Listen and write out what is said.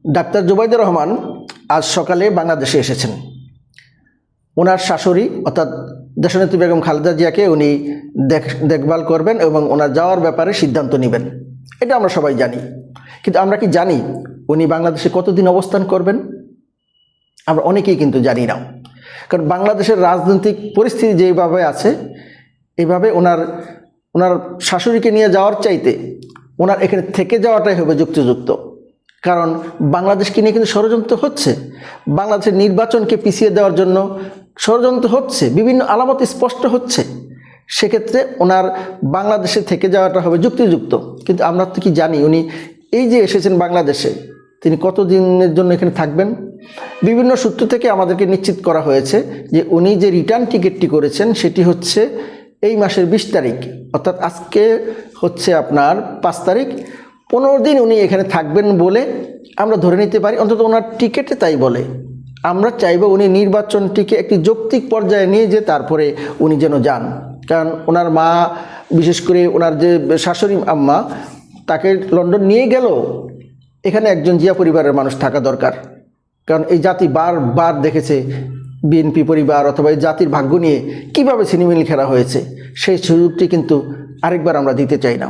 Doctor Zubaidur Rahman আজ সকালে বাংলাদেশে এসেছেন। ওনার শাশুড়ি অর্থাৎ দেশনেত্রী বেগম খালেদা জিয়াকে উনি দেখভাল করবেন এবং ওনার যাওয়ার ব্যাপারে সিদ্ধান্ত নেবেন, এটা আমরা সবাই জানি। কিন্তু আমরা কি জানি উনি বাংলাদেশে কতদিন অবস্থান করবেন? আমরা অনেকেই কিন্তু জানি না। কারণ বাংলাদেশের রাজনৈতিক পরিস্থিতি যেভাবে আছে, এইভাবে ওনার শাশুড়িকে নিয়ে যাওয়ার চাইতে ওনার এখানে থেকে যাওয়াটাই হবে যুক্তিযুক্ত। কারণ বাংলাদেশকে নিয়ে কিন্তু ষড়যন্ত্র হচ্ছে, বাংলাদেশের নির্বাচনকে পিছিয়ে দেওয়ার জন্য ষড়যন্ত্র হচ্ছে, বিভিন্ন আলামত স্পষ্ট হচ্ছে। সেক্ষেত্রে ওনার বাংলাদেশে থেকে যাওয়াটা হবে যুক্তিযুক্ত। কিন্তু আমরা তো কি জানি উনি এই যে এসেছেন বাংলাদেশে, তিনি কতদিনের জন্য এখানে থাকবেন? বিভিন্ন সূত্র থেকে আমাদেরকে নিশ্চিত করা হয়েছে যে উনি যে রিটার্ন টিকিটটি করেছেন সেটি হচ্ছে এই মাসের 20 তারিখ, অর্থাৎ আজকে হচ্ছে আপনার 5 তারিখ। 15 দিন উনি এখানে থাকবেন বলে আমরা ধরে নিতে পারি, অন্তত ওনার টিকিটে তাই বলে। আমরা চাইব উনি নির্বাচনটিকে একটি যৌক্তিক পর্যায়ে নিয়ে যে তারপরে উনি যেন যান। কারণ ওনার মা, বিশেষ করে ওনার যে শাশুড়ি আম্মা, তাকে লন্ডন নিয়ে গেল, এখানে একজন জিয়া পরিবারের মানুষ থাকা দরকার। কারণ এই জাতি বারবার দেখেছে বিএনপি পরিবার অথবা এই জাতির ভাগ্য নিয়ে কীভাবে ছিনিমিনি খেলা হয়েছে, সেই সুযোগটি কিন্তু আরেকবার আমরা দিতে চাই না।